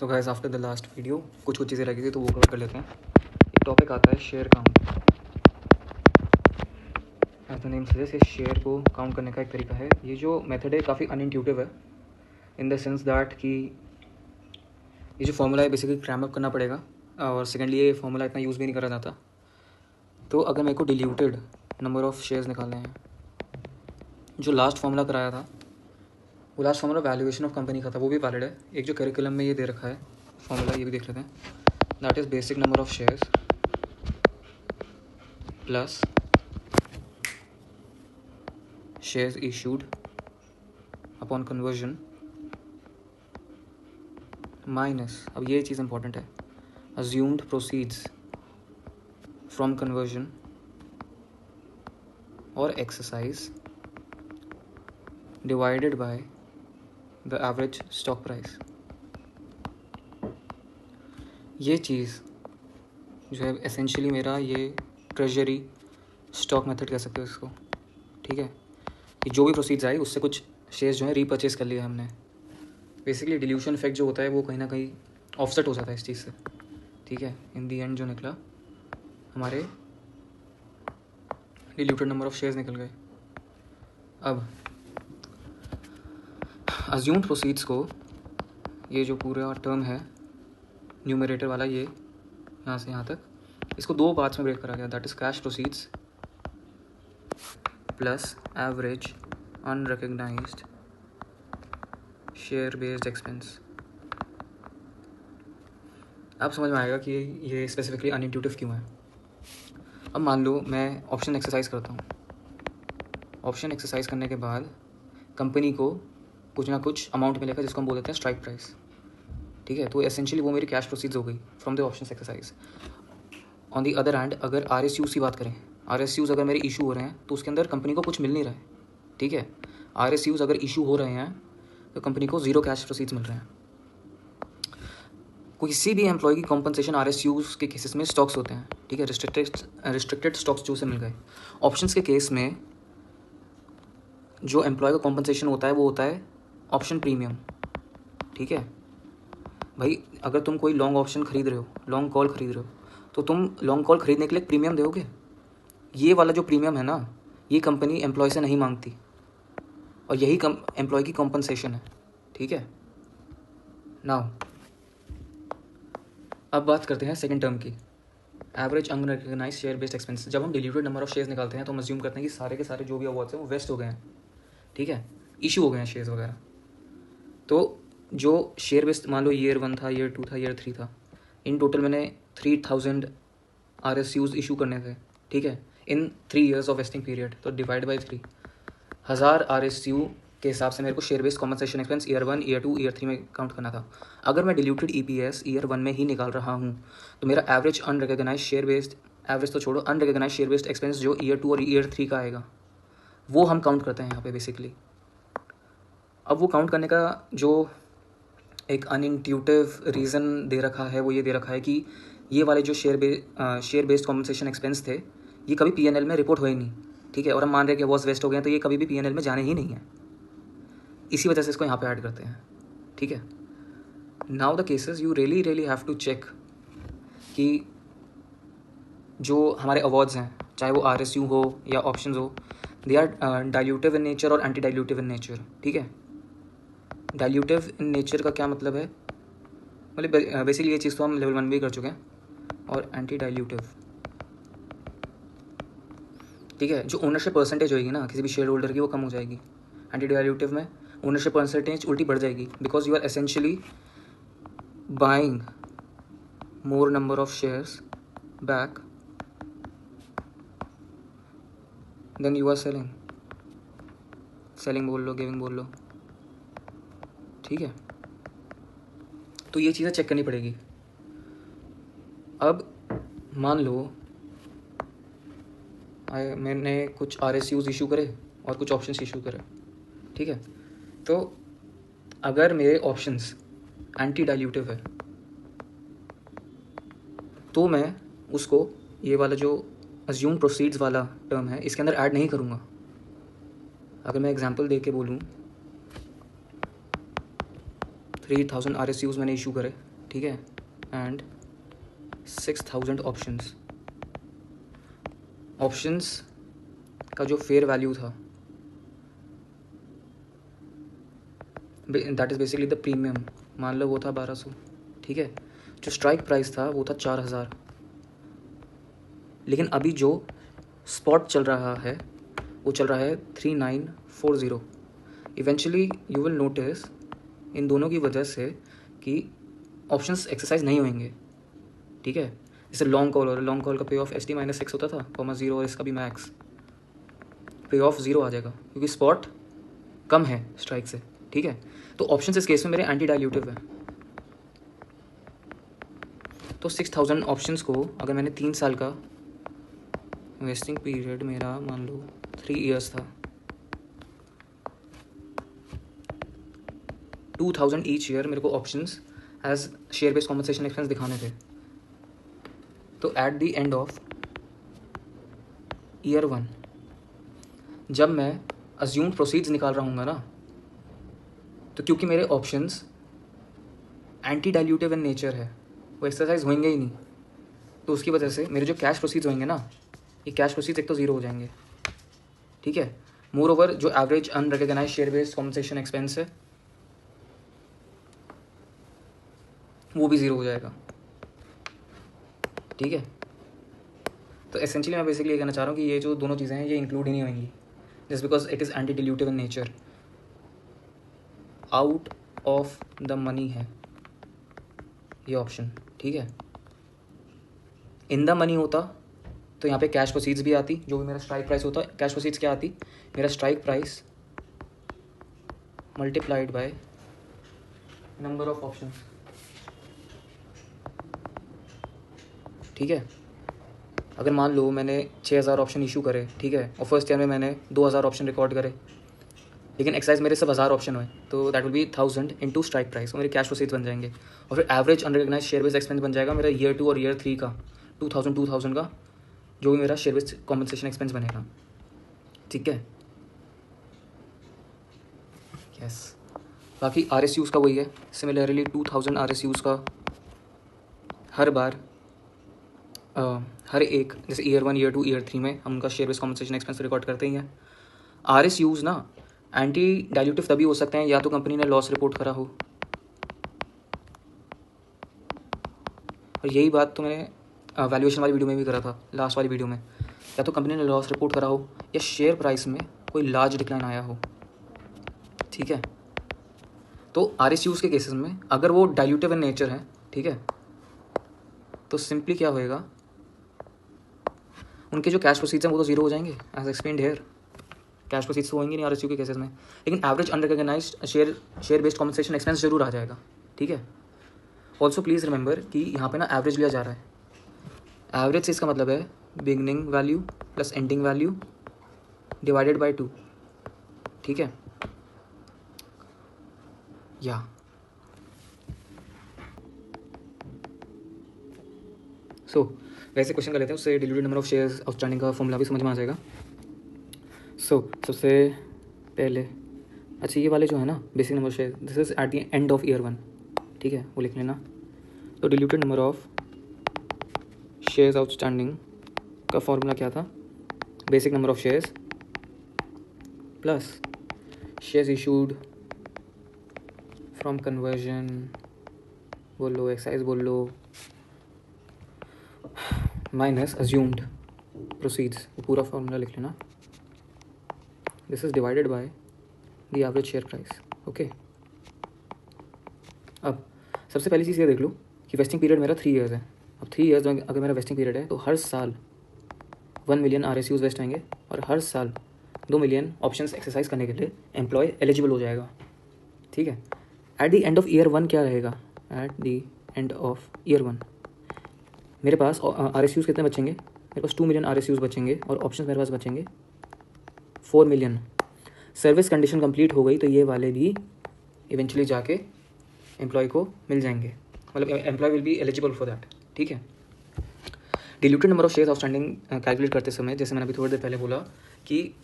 So guys after the last video कुछ चीज़ें रह गई थी तो वो कवर कर लेते हैं। एक टॉपिक आता है share count. As the name suggest, इस शेयर को काउंट करने का एक तरीका है। ये जो मेथड है काफ़ी अनइंट्यूटिव है इन द सेंस दैट कि ये जो फॉर्मूला है बेसिकली क्रैम अप करना पड़ेगा, और सेकेंडली ये फॉर्मूला इतना यूज़ भी नहीं करा जाता। तो अगर मेरे को डिल्यूटेड नंबर ऑफ़ शेयर्स निकालने हैं, जो लास्ट फॉर्मूला कराया था वो last formula valuation of company का था, वो भी वैलिड है। एक जो करिकुलम में ये दे रखा है फॉर्मूला, ये भी देख लेते हैं। That is basic number of shares plus shares issued upon conversion minus, अब ये चीज़ इंपॉर्टेंट है, अज्यूम्ड प्रोसीड्स फ्रॉम कन्वर्जन और exercise divided by the average stock price. ये चीज़ जो है एसेंशियली मेरा ये ट्रेजरी स्टॉक मेथड कह सकते हो इसको, ठीक है। कि जो भी प्रोसीड्स आए उससे कुछ शेयर्स जो है रीपर्चेज कर लिया हमने। बेसिकली डिल्यूशन इफेक्ट जो होता है वो कहीं ना कहीं ऑफसेट हो जाता है इस चीज़ से, ठीक है। इन दी एंड जो निकला हमारे डिल्यूटेड नंबर ऑफ शेयर्स निकल गए। अब अज्यूम्ड प्रोसीड्स को, ये जो पूरा टर्म है न्यूमरेटर वाला, ये यहाँ से यहाँ तक, इसको दो पार्ट्स में ब्रेक करा गया। That is cash proceeds plus average unrecognised share based expense. अब समझ में आएगा कि ये स्पेसिफिकली अनइंट्यूटिव क्यों है। अब मान लो मैं ऑप्शन एक्सरसाइज करता हूँ। ऑप्शन एक्सरसाइज करने के बाद कंपनी को कुछ ना कुछ अमाउंट मिलेगा जिसको हम बोल देते हैं स्ट्राइक प्राइस, ठीक है। तो एसेंशियली वो मेरी कैश प्रोसीड्स हो गई from the option exercise. On the other hand अगर RSUs की बात करें, RSUs अगर मेरे इशू हो रहे हैं तो उसके अंदर कंपनी को कुछ मिल नहीं रहा है, ठीक है। RSUs अगर इशू हो रहे हैं तो कंपनी को ज़ीरो कैश प्रोसीड्स मिल रहे हैं। किसी भी एम्प्लॉय की कॉम्पनसेशन RSUs के केसेस में स्टॉक्स होते हैं, ठीक है। रिस्ट्रिक्टेड स्टॉक्स जो से मिल गए। ऑप्शंस के केस में जो एम्प्लॉय का कॉम्पनसेशन होता है वो होता है ऑप्शन प्रीमियम, ठीक है भाई। अगर तुम कोई लॉन्ग ऑप्शन खरीद रहे हो, लॉन्ग कॉल खरीद रहे हो, तो तुम लॉन्ग कॉल खरीदने के लिए प्रीमियम दोगे। ये वाला जो प्रीमियम है ना, ये कंपनी एम्प्लॉय से नहीं मांगती, और यही एम्प्लॉय की कॉम्पनसेशन है, ठीक है। नाउ अब बात करते हैं सेकंड टर्म की, average unrecognised share based expense. जब हम डिल्यूटेड नंबर ऑफ शेयर्स निकालते हैं तो हम अज्यूम करते हैं कि सारे के सारे जो भी अवार्ड्स हैं वो वेस्ट हो गए हैं, ठीक है, इशू हो गए हैं शेयर्स वगैरह। तो जो शेयर बेस्ड, मान लो ईयर 1 था, ईयर 2 था, ईयर 3 था, इन टोटल मैंने 3000 RSUs इशू करने थे, ठीक है, इन 3 years ऑफ वेस्टिंग पीरियड। तो डिवाइड बाई 3, 1000 RSU के हिसाब से मेरे को share based compensation expense year 1, year 2, year 3 में काउंट करना था। अगर मैं डिल्यूटेड EPS ईयर 1 में ही निकाल रहा हूँ तो मेरा average unrecognised share based, average तो छोड़ो, अनरिकग्नाइज शेयर बेस्ड एक्सपेंस जो ईयर 2 और ईयर 3 का आएगा वो हम काउंट करते हैं यहाँ पे बेसिकली। अब वो काउंट करने का जो एक अनइंट्यूटिव रीज़न दे रखा है वो ये दे रखा है कि ये वाले जो शेयर बेस्ड कॉम्पनसेशन एक्सपेंस थे ये कभी PNL में रिपोर्ट हुए नहीं, ठीक है। और हम मान रहे हैं कि वॉज वेस्ट हो गए हैं तो ये कभी भी PNL में जाने ही नहीं है, इसी वजह से इसको यहाँ पे ऐड करते हैं, ठीक है। Now the cases you really have to check कि जो हमारे अवार्ड्स हैं, चाहे वो RSU हो या ऑप्शंस हो, they are dilutive in nature और एंटी डाइल्यूटिव इन नेचर, ठीक है। डाइल्यूटिव इन नेचर का क्या मतलब है, मतलब बेसिकली ये चीज़ तो हम लेवल 1 में भी कर चुके हैं। और एंटी डाइल्यूटिव, ठीक है, जो ओनरशिप परसेंटेज होगी ना किसी भी शेयर होल्डर की वो कम हो जाएगी। एंटी डाइल्यूटिव में ओनरशिप परसेंटेज उल्टी बढ़ जाएगी, because you are essentially buying more number of shares back than you are selling बोल लो, गिविंग बोल लो, ठीक है। तो ये चीज़ें चेक करनी पड़ेगी। अब मान लो मैंने कुछ RSUs इशू करे और कुछ ऑप्शंस इशू करे, ठीक है। तो अगर मेरे ऑप्शंस एंटी डाइल्यूटिव है तो मैं उसको, ये वाला जो अज्यूम प्रोसीड्स वाला टर्म है, इसके अंदर ऐड नहीं करूँगा। अगर मैं एग्जांपल दे के बोलूँ 3000 RSUs मैंने इशू करे, ठीक है, एंड 6000 ऑप्शंस का जो फेयर वैल्यू था, that is basically the premium, मान लो वो था 1200, ठीक है। जो स्ट्राइक प्राइस था वो था 4000, लेकिन अभी जो स्पॉट चल रहा है वो चल रहा है 3940। Eventually you will notice in दोनों की वजह से कि ऑप्शंस एक्सरसाइज नहीं होंगे, ठीक है। जैसे लॉन्ग कॉल, और लॉन्ग कॉल का पे ऑफ ST -6 होता था, -0, और इसका भी मैक्स पे ऑफ 0 आ जाएगा क्योंकि स्पॉट कम है स्ट्राइक से, ठीक है। तो ऑप्शंस इस केस में मेरे एंटी डाइल्यूटिव है। तो 6000 ऑप्शंस को अगर मैंने 3 साल का इन्वेस्टिंग पीरियड मेरा मान लो 3 ईयर्स था, 2000 ईच ईयर मेरे को options as share based compensation expense दिखाने थे। तो at the end of year 1 जब मैं अज्यूम्ड प्रोसीड्स निकाल रहा हूँगा ना, तो क्योंकि मेरे options anti dilutive in nature है, वो एक्सरसाइज होंगे ही नहीं, तो उसकी वजह से मेरे जो कैश प्रोसीड्स होंगे ना, ये कैश प्रोसीड्स एक तो 0 हो जाएंगे, ठीक है। मोर ओवर जो average unrecognised share based compensation expense है वो भी 0 हो जाएगा, ठीक है। तो एसेंशियली मैं बेसिकली ये कहना चाह रहा हूँ कि ये जो दोनों चीज़ें हैं ये इंक्लूड ही नहीं होंगी, just because it is anti dilutive in nature, out of the money है ये ऑप्शन, ठीक है। इन द मनी होता तो यहाँ पे कैश प्रोसीड्स भी आती, जो भी मेरा स्ट्राइक प्राइस होता, कैश प्रोसीड्स क्या आती, मेरा strike price multiplied by number of options, ठीक है। अगर मान लो मैंने 6000 ऑप्शन इशू करे, ठीक है, और फर्स्ट ईयर में मैंने 2000 ऑप्शन रिकॉर्ड करे, लेकिन एक्सरसाइज मेरे सब 1000 ऑप्शन हुए, तो that will be 1000 into strike price, और मेरे कैश प्रोसीड्स बन जाएंगे। और फिर average unrecognised share based expense बन जाएगा मेरा ईयर 2 और ईयर 3 का 2000 का, जो भी मेरा शेयर बेस्ड कॉम्पनसेशन एक्सपेंस बनेगा, ठीक है। यस, बाकी RSUs का वही है। सिमिलरली 2000 RSUs का हर बार हर एक, जैसे ईयर 1, ईयर 2, ईयर 3 में हम उनका share based compensation expense record करते ही हैं। RSUs ना एंटी डाइल्यूटिव तभी हो सकते हैं या तो कंपनी ने लॉस रिपोर्ट करा हो, और यही बात तो मैंने वैल्यूएशन वाली वीडियो में भी करा था, लास्ट वाली वीडियो में, या तो कंपनी ने लॉस रिपोर्ट करा हो या शेयर प्राइस में कोई लार्ज डिक्लाइन आया हो, ठीक है। तो RSUs के केसेस में अगर वो डाइल्यूटिव इन नेचर है, ठीक है, तो सिंपली क्या होएगा, उनके जो कैश प्रोसीड्स हैं वो तो 0 हो जाएंगे, as explained here. Cash proceeds तो होंगे नहीं RSU के केसेस में, लेकिन average unrecognised share based compensation expense जरूर आ जाएगा, ठीक है। ऑल्सो प्लीज़ रिमेंबर कि यहाँ पे ना एवरेज लिया जा रहा है। एवरेज से इसका मतलब है beginning value plus ending value divided by 2, ठीक है। या सो वैसे क्वेश्चन कर लेते हैं, उससे diluted number of shares outstanding का फॉर्मूला भी समझ में आ जाएगा। सो सबसे पहले, अच्छा ये वाले जो है ना basic number of share, this is eight the end of year 1, ठीक है, वो लिख लेना। तो diluted number of shares outstanding का फॉर्मूला क्या था, basic number of shares plus shares issued from conversion बोल लो, एक्साइज बोल लो, माइनस अज्यूम्ड प्रोसीड्स, वो पूरा फॉर्मूला लिख लेना। This is divided by the average share price, okay. अब सबसे पहली चीज़ ये देख लो कि वेस्टिंग पीरियड मेरा 3 ईयर्स है। अब 3 ईयर्स में अगर मेरा वेस्टिंग पीरियड है तो हर साल 1 मिलियन RSUs वेस्ट आएंगे, और हर साल 2 मिलियन ऑप्शंस एक्सरसाइज करने के लिए एम्प्लॉय एलिजिबल हो जाएगा, ठीक है। Eight the end of year 1 क्या रहेगा, eight the end of year 1 मेरे पास RSUs कितने बचेंगे, मेरे पास 2 मिलियन RSUs बचेंगे, और ऑप्शंस मेरे पास बचेंगे 4 मिलियन। सर्विस कंडीशन कंप्लीट हो गई तो ये वाले भी इवेंचुअली जाके एम्प्लॉय को मिल जाएंगे, मतलब employee will be eligible for that, ठीक है। Diluted number of shares outstanding calculate करते समय, जैसे मैंने अभी थोड़ी देर पहले बोला कि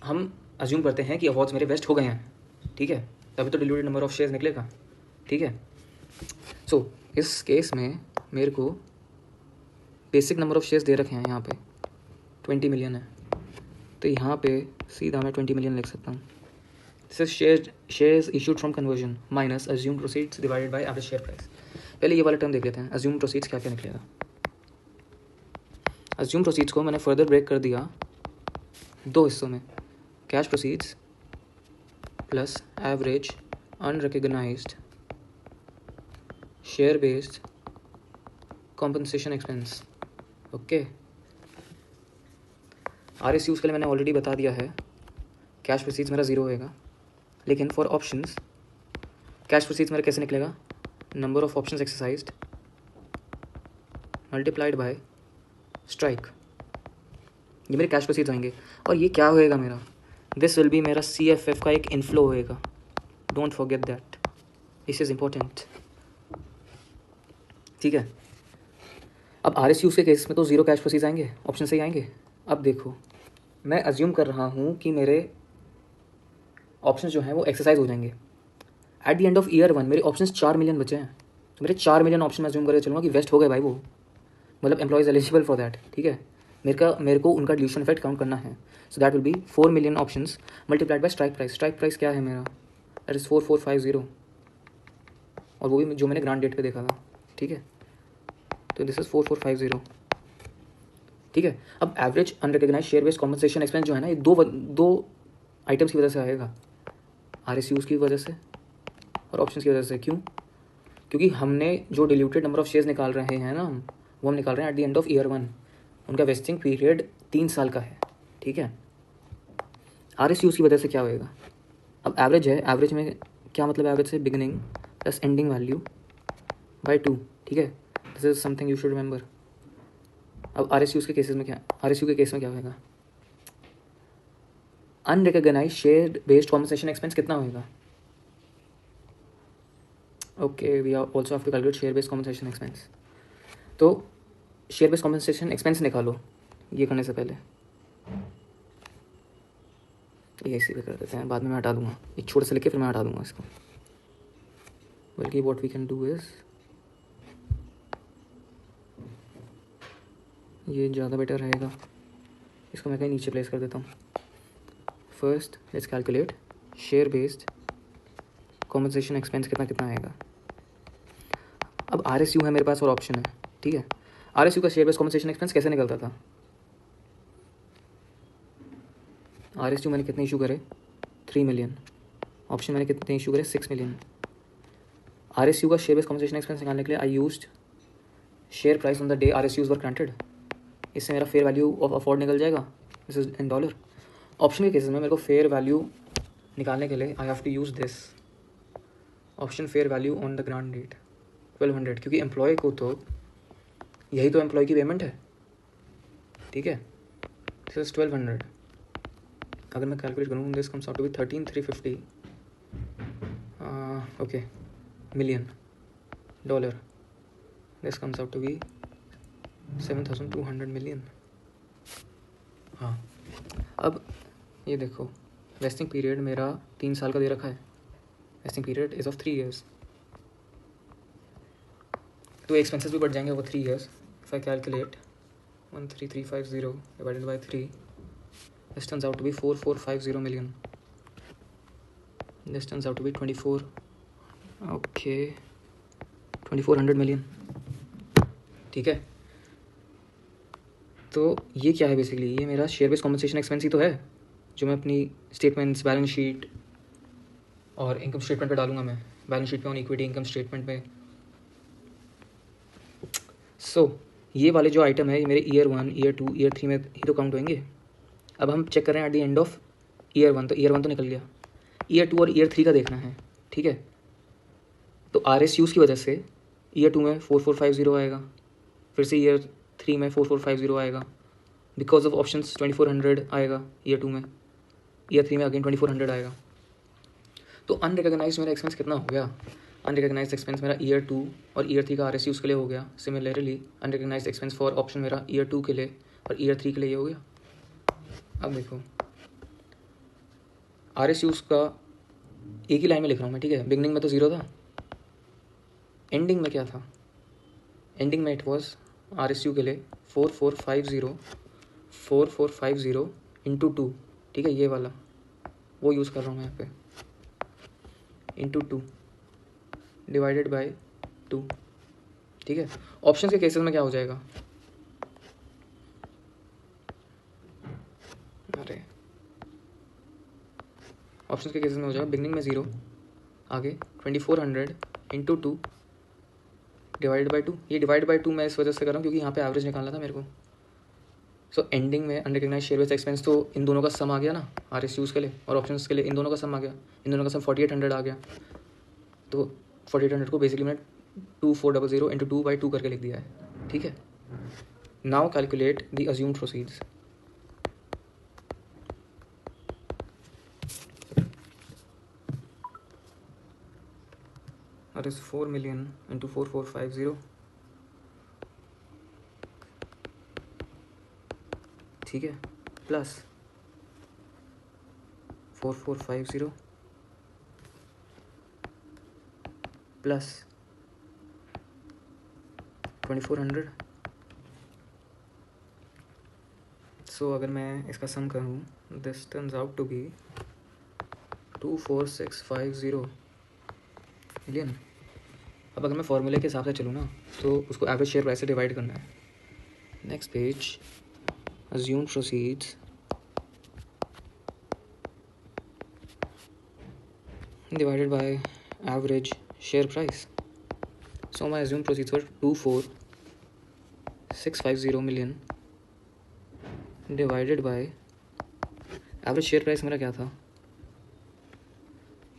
हम अज्यूम करते हैं कि अवॉर्ड्स मेरे वेस्ट हो गए हैं, ठीक है, तभी तो डिल्यूटेड नंबर ऑफ शेयर्स निकलेगा। ठीक है। सो इस केस में मेरे को बेसिक नंबर ऑफ शेयर्स दे रखे हैं, यहाँ पे 20 मिलियन है, तो यहाँ पे सीधा मैं 20 मिलियन लिख सकता हूँ। This is shares issued from conversion minus assume proceeds divided by average share price. पहले ये वाला टर्म देख लेते हैं, अज्यूम प्रोसीड्स क्या क्या निकलेगा। अज्यूम प्रोसीड्स को मैंने फर्दर ब्रेक कर दिया दो हिस्सों में, cash proceeds plus average unrecognised share based compensation expense. Okay, RSUs के लिए मैंने ऑलरेडी बता दिया है, कैश प्रोसीड्स मेरा 0 होएगा, लेकिन फॉर ऑप्शंस कैश प्रोसीड्स मेरा कैसे निकलेगा, number of options exercised multiplied by strike, ये मेरे कैश प्रोसीड्स आएंगे। और ये क्या होएगा मेरा, दिस विल बी मेरा CFF का एक इनफ्लो होएगा, don't forget that, this is important. ठीक है, अब RSUs के केस में तो 0 कैश प्रोसीड्स आएंगे, ऑप्शन से ही आएंगे। अब देखो, मैं अज्यूम कर रहा हूँ कि मेरे ऑप्शंस जो हैं वो एक्सरसाइज हो जाएंगे। Eight the end of year 1 मेरे ऑप्शंस 4 मिलियन बचे हैं, तो मेरे 4 मिलियन ऑप्शन मैं अज्यूम करके चलूँगा कि वेस्ट हो गए भाई, वो मतलब एम्प्लॉयज़ एलिजिबल फॉर दैट। ठीक है, मेरे को उनका डिल्यूशन इफेक्ट काउंट करना है, so that will be 4 million options multiplied by strike price. Strike price क्या है मेरा, दैट इज़ 4450, और वो भी जो मैंने ग्रांड डेट पे देखा था। ठीक है, तो दिस इज़ 4450। ठीक है, अब average unrecognised share based compensation expense जो है ना, ये दो आइटम्स की वजह से आएगा, RSUs की वजह से और ऑप्शंस की वजह से। क्यों? क्योंकि हमने जो डिल्यूटेड नंबर ऑफ शेयर्स निकाल रहे हैं ना, वो हम निकाल रहे हैं eight the end of year 1, उनका वेस्टिंग पीरियड 3 साल का है। ठीक है, RSUs की वजह से क्या होएगा, अब एवरेज है, एवरेज में क्या मतलब, एवरेज से beginning plus ending value by 2। ठीक है, this is something you should remember. अब RSUs के केसेस में क्या, RSU के केस में क्या होगा, unrecognised share based compensation expense कितना होगा। Okay, we are also have to calculate share based compensation expense. तो शेयर बेस्ड कॉम्पनसेशन एक्सपेंस निकालो, ये करने से पहले ये इसी पे कर देते हैं, बाद में मैं हटा दूंगा, एक छोटे से लिखे फिर मैं हटा दूंगा इसको। बल्कि what we can do is, ये ज़्यादा बेटर रहेगा, इसको मैं कहीं नीचे प्लेस कर देता हूँ। First let's calculate share based compensation expense कितना कितना आएगा। अब RSU है मेरे पास और ऑप्शन है। ठीक है, RSU का शेयर बेस्ड कॉम्पनसेशन एक्सपेंस कैसे निकलता था, RSU मैंने कितने इशू करे, 3 मिलियन, ऑप्शन मैंने कितने इशू करे, 6 मिलियन। RSU का शेयर बेस्ड कॉम्पनसेशन एक्सपेंस निकालने के लिए I used share price on the day RSUs were granted, इससे मेरा फेयर वैल्यू ऑफ अफोर्ड निकल जाएगा, दिस इज इन $। ऑप्शन के केसेस में मेरे को फेयर वैल्यू निकालने के लिए I have to use this option, fair value on the grant date 1200, क्योंकि एम्प्लॉय को तो यही तो एम्प्लॉय की पेमेंट है। ठीक है, दिस इज 1200, अगर मैं कैलकुलेट करूँ this comes out to be 13,350 okay million dollar, this comes out to be 7,200 million. हाँ, अब ये देखो, वेस्टिंग पीरियड मेरा 3 साल का दे रखा है, vesting period is of 3 years, तो एक्सपेंसेस भी बढ़ जाएंगे वो 3 years। If I calculate 13350 divided by 3, this turns out to be 4450 million, this turns out to be 2400 million. ठीक है, तो ये क्या है बेसिकली, ये मेरा शेयर बेस्ड कॉम्पनसेशन एक्सपेंस ही तो है, जो मैं अपनी स्टेटमेंट्स, बैलेंस शीट और इनकम स्टेटमेंट पे डालूंगा, मैं बैलेंस शीट पे ऑन इक्विटी, इनकम स्टेटमेंट पे। सो ये वाले जो आइटम है ये मेरे ईयर 1, ईयर 2, ईयर 3 में ही तो काउंट होंगे। अब हम चेक कर रहे हैं eight the end of year 1, तो ईयर 1 तो निकल गया, ईयर 2 और ईयर 3 का देखना है। ठीक है, तो RSUs की वजह से ईयर 2 में 4450 आएगा, फिर से ईयर 3 में 4450 आएगा, बिकॉज ऑफ ऑप्शंस 2400 आएगा ईयर 2 में, ईयर 3 में अगेन 2400 आएगा। तो अनरिकग्नाइज्ड मेरा एक्सपेंस कितना हो गया, अनरिकग्नाइज्ड एक्सपेंस मेरा ईयर 2 और ईयर 3 का RSUs के लिए हो गया। Similarly unrecognised expense for option मेरा ईयर 2 के लिए और ईयर 3 के लिए ये हो गया। अब देखो RSUs का एक ही लाइन में लिख रहा हूँ मैं। ठीक है, बिगनिंग में तो 0 था, एंडिंग में क्या था, एंडिंग में इट वॉज RSU के लिए 4450 इंटू 2, ठीक है, ये वाला वो यूज़ कर रहा हूँ मैं यहाँ पे, इंटू 2 डिवाइडेड बाय 2, ठीक है। ऑप्शन के केसेस में क्या हो जाएगा, अरे ऑप्शन के केसेस में हो जाएगा बिगनिंग में 0, आगे 2400 इंटू 2 डिवाइड बाई 2। ये डिवाइड बाई 2 मैं इस वजह से कर रहा हूँ क्योंकि यहाँ पे एवरेज निकालना था मेरे को। सो एंडिंग में अनरिकग्नाइज्ड शेयर बेस्ड एक्सपेंस, तो इन दोनों का सम आ गया ना RSUs के लिए और ऑप्शंस के लिए, इन दोनों का सम आ गया, इन दोनों का सम 4800 आ गया। तो 4800 को बेसिकली मैंने 2400 इंटू 2/2 करके लिख दिया है, ठीक है। Now calculate the assumed proceeds. That is 4 million into 4450, ठीक है, प्लस 4450 प्लस 2400। सो अगर मैं इसका सम करूँ, this turns out to be 24650 million. अब अगर मैं फॉर्मूले के हिसाब से चलूँ ना, तो उसको एवरेज शेयर प्राइस से डिवाइड करना है। Next page, assumed proceeds divided by average share price. So my assumed proceeds were 24650 million divided by average share price मेरा क्या था,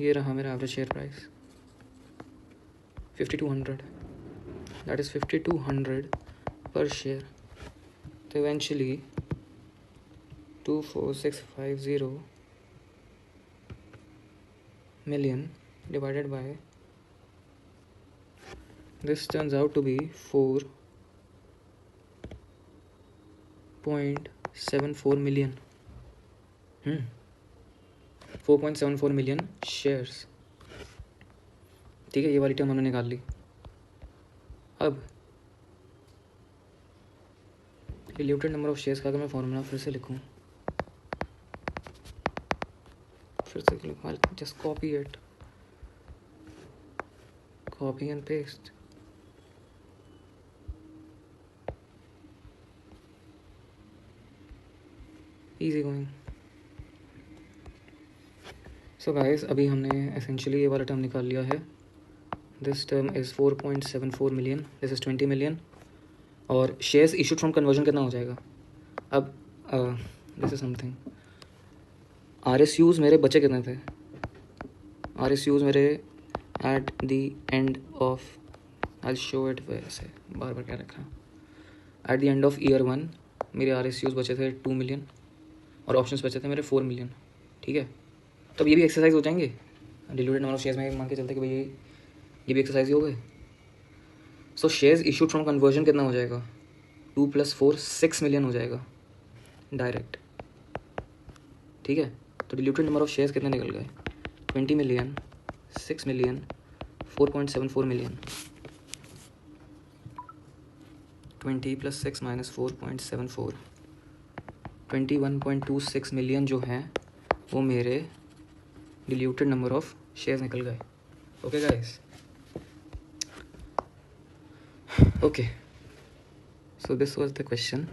ये रहा मेरा average share price 5200, that is 5200 per share. तो eventually 24650 million divided by this turns out to be 4.74 million 4.74 million shares, ठीक है। ये वाली टर्म हमने निकाल ली। अब डिल्यूटेड नंबर ऑफ शेयर्स का अगर मैं फॉर्मूला फिर से लिखूं, just copy it, copy and paste, easy going. So guys, अभी हमने एसेंशियली ये वाला टर्म निकाल लिया है। This term is 4.74 million, this is 20 million, और शेयर्स इशूड फ्रॉम कन्वर्जन कितना हो जाएगा। अब दिस इज समथिंग, RSUs मेरे बचे कितने थे, RSUs मेरे eight the end of, I show it, वैसे बार बार क्या रखा, eight the end of year 1 मेरे RSUs बचे थे 2 मिलियन और ऑप्शंस बचे थे मेरे 4 मिलियन, ठीक है। तो अब ये भी एक्सरसाइज हो जाएंगे, डिल्यूटेड नंबर ऑफ शेयर्स में मान के चलते कि भाई ये भी एक्सरसाइज ही हो गए। सो शेयर्स इशूड फ्रॉम कन्वर्जन कितना हो जाएगा, 2 + 4 6 मिलियन हो जाएगा डायरेक्ट, ठीक है। तो डिल्यूटेड नंबर ऑफ शेयर्स कितने निकल गए, 20 मिलियन, 6 मिलियन, 4.74 मिलियन। 20 + 6 - 4.74, 21.26 मिलियन जो हैं वो मेरे डिल्यूटेड नंबर ऑफ शेयर्स निकल गए। Okay guys, okay, so this was the question.